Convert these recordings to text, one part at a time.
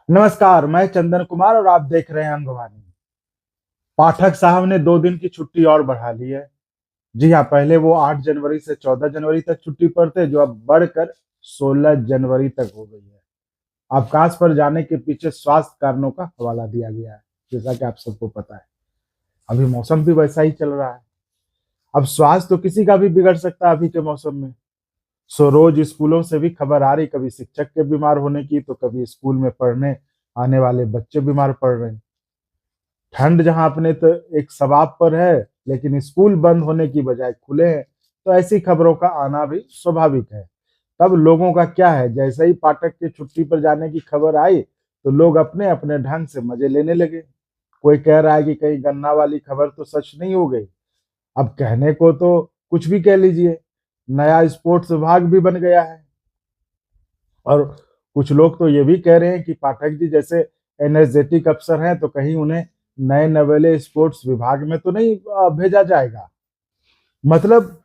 नमस्कार, मैं चंदन कुमार और आप देख रहे हैं अंगवानी। पाठक साहब ने 2 दिन की छुट्टी और बढ़ा ली है। जी हाँ, पहले वो 8 जनवरी से 14 जनवरी तक छुट्टी पर थे, जो अब बढ़कर 16 जनवरी तक हो गई है। अवकाश पर जाने के पीछे स्वास्थ्य कारणों का हवाला दिया गया है, जैसा कि आप सबको पता है। अभी मौसम भी वैसा ही चल रहा है। अब स्वास्थ्य तो किसी का भी बिगड़ सकता है अभी के मौसम में। सो रोज स्कूलों से भी खबर आ रही, कभी शिक्षक के बीमार होने की, तो कभी स्कूल में पढ़ने आने वाले बच्चे बीमार पड़ रहे हैं। ठंड जहां अपने तो एक सबाब पर है, लेकिन स्कूल बंद होने की बजाय खुले हैं, तो ऐसी खबरों का आना भी स्वाभाविक है। तब लोगों का क्या है, जैसे ही पाठक के छुट्टी पर जाने की खबर आई, तो लोग अपने अपने ढंग से मजे लेने लगे। कोई कह रहा है कि कहीं गन्ना वाली खबर तो सच नहीं हो गई। अब कहने को तो कुछ भी कह लीजिए, नया स्पोर्ट्स विभाग भी बन गया है। और कुछ लोग तो ये भी कह रहे हैं कि पाठक जी जैसे एनर्जेटिक अफसर हैं, तो कहीं उन्हें नए नवेले स्पोर्ट्स विभाग में तो नहीं भेजा जाएगा। मतलब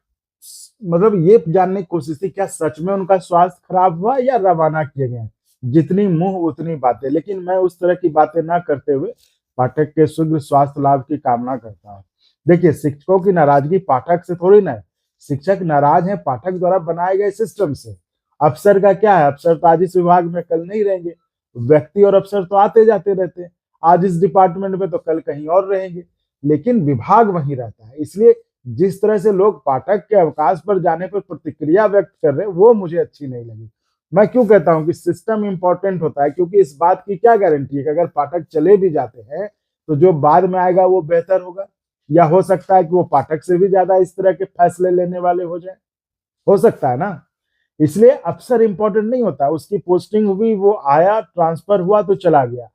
मतलब ये जानने की कोशिश थी, क्या सच में उनका स्वास्थ्य खराब हुआ या रवाना किए गए। जितनी मुंह उतनी बातें, लेकिन मैं उस तरह की बातें ना करते हुए पाठक के शीघ्र स्वास्थ्य लाभ की कामना करता हूँ। देखिए, शिक्षकों की नाराजगी पाठक से थोड़ी ना है। शिक्षक नाराज हैं पाठक द्वारा बनाए गए सिस्टम से। अफसर का क्या है, अफसर तो आज इस विभाग में कल नहीं रहेंगे। व्यक्ति और अफसर तो आते जाते रहते हैं। आज इस डिपार्टमेंट में तो कल कहीं और रहेंगे, लेकिन विभाग वहीं रहता है। इसलिए जिस तरह से लोग पाठक के अवकाश पर जाने पर प्रतिक्रिया व्यक्त कर रहे हैं, वो मुझे अच्छी नहीं लगी। मैं क्यों कहता हूं कि सिस्टम इंपॉर्टेंट होता है, क्योंकि इस बात की क्या गारंटी है कि अगर पाठक चले भी जाते हैं, तो जो बाद में आएगा वो बेहतर होगा। या हो सकता है कि वो पाठक से भी ज्यादा इस तरह के फैसले लेने वाले हो जाए। हो सकता है ना। इसलिए अफसर इंपॉर्टेंट नहीं होता, उसकी पोस्टिंग हुई, वो आया, ट्रांसफर हुआ तो चला गया।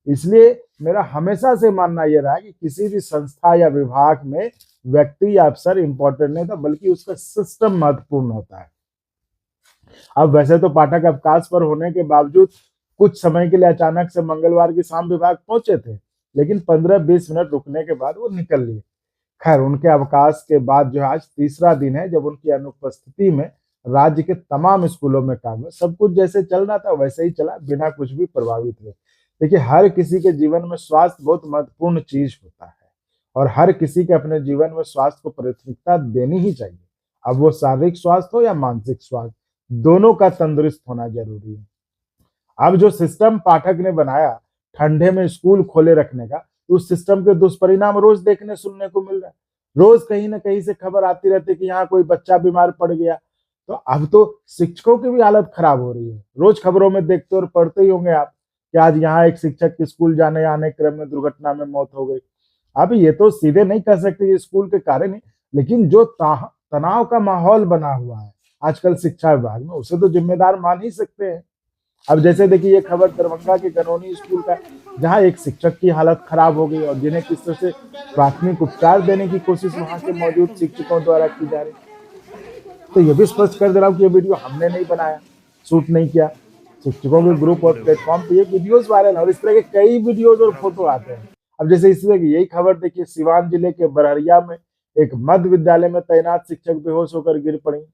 इसलिए मेरा हमेशा से मानना यह रहा है कि किसी भी संस्था या विभाग में व्यक्ति या अफसर इंपॉर्टेंट नहीं था, बल्कि उसका सिस्टम महत्वपूर्ण होता है। अब वैसे तो पाठक अवकाश पर होने के बावजूद कुछ समय के लिए अचानक से मंगलवार की शाम विभाग पहुंचे थे, लेकिन 15-20 मिनट रुकने के बाद वो निकल लिए। खैर, उनके अवकाश के बाद जो आज तीसरा दिन है जब उनकी अनुपस्थिति में राज्य के तमाम स्कूलों में काम है। सब कुछ जैसे चल रहा था वैसे ही चला, बिना कुछ भी प्रभावित हुए। देखिए, हर किसी के जीवन में स्वास्थ्य बहुत महत्वपूर्ण चीज होता है, और हर किसी के अपने जीवन में स्वास्थ्य को प्राथमिकता देनी ही चाहिए। अब वो शारीरिक स्वास्थ्य हो या मानसिक स्वास्थ्य, दोनों का तंदुरुस्त होना जरूरी है। अब जो सिस्टम पाठक ने बनाया ठंडे में स्कूल खोले रखने का, तो उस सिस्टम के दुष्परिणाम रोज देखने सुनने को मिल रहा है। रोज कहीं ना कहीं से खबर आती रहती है कि यहाँ कोई बच्चा बीमार पड़ गया। तो अब तो शिक्षकों की भी हालत खराब हो रही है। रोज खबरों में देखते और पढ़ते ही होंगे आप कि आज यहाँ एक शिक्षक की स्कूल जाने आने क्रम में दुर्घटना में मौत हो गई। अब ये तो सीधे नहीं कह सकते कि स्कूल के कारण ही, लेकिन जो तनाव का माहौल बना हुआ है आजकल शिक्षा विभाग में, उसे तो जिम्मेदार मान ही सकते हैं। अब जैसे देखिए, ये खबर दरभंगा के कनौनी स्कूल का, जहां एक शिक्षक की हालत खराब हो गई और जिन्हें किस तरह से प्राथमिक उपचार देने की कोशिश वहां के मौजूद शिक्षकों द्वारा की जा रही। तो ये भी स्पष्ट कर दे रहा हूँ कि ये वीडियो हमने नहीं बनाया, शूट नहीं किया। शिक्षकों के ग्रुप और प्लेटफॉर्म पे ये वीडियोस वायरल है, और इस तरह के कई वीडियोज और फोटो आते हैं। अब जैसे इस तरह की यही खबर देखिए, सिवान जिले के बरहरिया में एक मध्य विद्यालय में तैनात शिक्षक बेहोश होकर गिर पड़ी।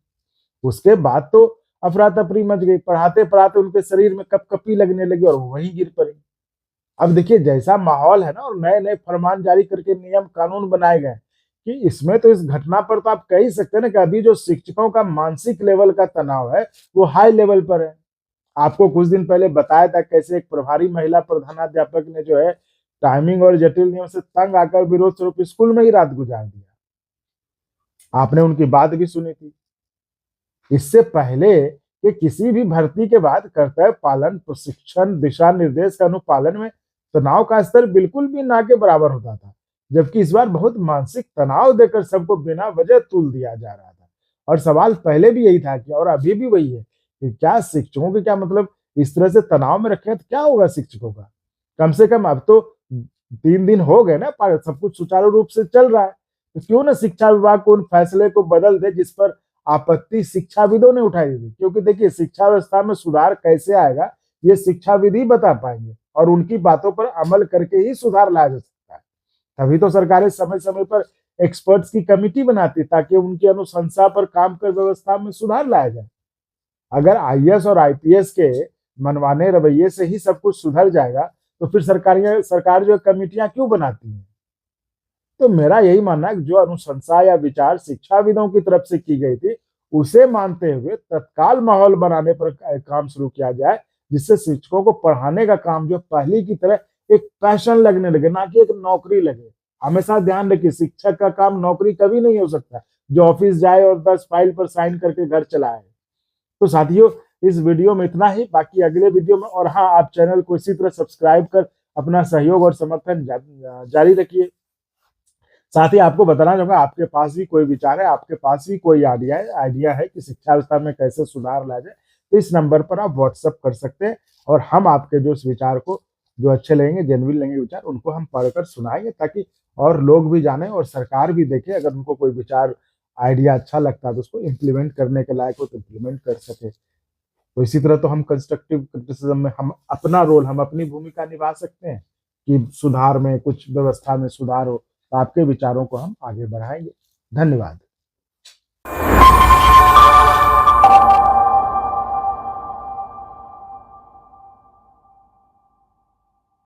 उसके बाद तो अफरा तफरी मच गई, पढ़ाते पढ़ाते उनके शरीर में कपकपी लगने लगी और वो वहीं गिर पड़ी। अब देखिए, जैसा माहौल है ना, और नए नए फरमान जारी करके नियम कानून बनाए गए, कि इसमें तो इस घटना पर तो आप कह ही सकते हैं ना कि अभी जो शिक्षकों का मानसिक लेवल का तनाव है, वो हाई लेवल पर है। आपको कुछ दिन पहले बताया था कैसे एक प्रभारी महिला प्रधानाध्यापक ने जो है टाइमिंग और जटिल नियम से तंग आकर विरोध स्वरूप स्कूल में ही रात गुजार दिया। आपने उनकी बात भी सुनी थी। इससे पहले कि किसी भी भर्ती के बाद कर्तव्य पालन, प्रशिक्षण, दिशा निर्देश के अनुपालन में तनाव का स्तर बिल्कुल भी ना के बराबर होता था, जबकि इस बार बहुत मानसिक तनाव देकर सबको बिना वजह तुल दिया जा रहा था। और सवाल पहले भी यही था कि, और अभी भी वही है, कि क्या शिक्षकों के क्या मतलब, इस तरह से तनाव में रखें तो क्या होगा शिक्षकों का। कम से कम अब तो 3 दिन हो गए ना, सब कुछ सुचारू रूप से चल रहा है, तो क्यों ना शिक्षा विभाग को उन फैसले को बदल दे जिस पर आपत्ति शिक्षाविदों ने उठाई थी। क्योंकि देखिए, शिक्षा व्यवस्था में सुधार कैसे आएगा, ये शिक्षाविद ही बता पाएंगे, और उनकी बातों पर अमल करके ही सुधार लाया जा सकता है। तभी तो सरकारें समय समय पर एक्सपर्ट्स की कमेटी बनाती, ताकि उनकी अनुशंसा पर काम कर व्यवस्था में सुधार लाया जाए। अगर आईएएस और आईपीएस के मनवाने रवैये से ही सब कुछ सुधर जाएगा, तो फिर सरकार जो कमेटियां क्यों बनाती है? तो मेरा यही मानना है कि जो अनुशंसा या विचार शिक्षाविदों की तरफ से की गई थी, उसे मानते हुए तत्काल माहौल बनाने पर काम शुरू किया जाए, जिससे शिक्षकों को पढ़ाने का काम जो पहले की तरह एक पैशन लगने लगे, ना कि एक नौकरी लगे। हमेशा ध्यान रखिए, शिक्षक का काम नौकरी कभी नहीं हो सकता जो ऑफिस जाए और 10 फाइल पर साइन करके घर चला आए। तो साथियों, इस वीडियो में इतना ही। बाकी अगले वीडियो में, और हाँ, आप चैनल को इसी तरह सब्सक्राइब कर अपना सहयोग और समर्थन जारी रखिए। साथ ही आपको बताना चाहूंगा, आपके पास भी कोई विचार है, आपके पास भी कोई आइडिया है कि शिक्षा व्यवस्था में कैसे सुधार लाया जाए, तो इस नंबर पर आप व्हाट्सअप कर सकते हैं और हम आपके जो इस विचार को जो अच्छे लगेंगे, जेन्युइन लगेंगे विचार, उनको हम पढ़कर सुनाएंगे, ताकि और लोग भी जाने और सरकार भी देखे। अगर उनको कोई विचार आइडिया अच्छा लगता है तो उसको इम्प्लीमेंट करने के लायक हो तो इम्प्लीमेंट कर सके। तो इसी तरह तो हम कंस्ट्रक्टिव क्रिटिसिज्म में हम अपना रोल, हम अपनी भूमिका निभा सकते हैं कि सुधार में, कुछ व्यवस्था में सुधार हो, तो आपके विचारों को हम आगे बढ़ाएंगे। धन्यवाद।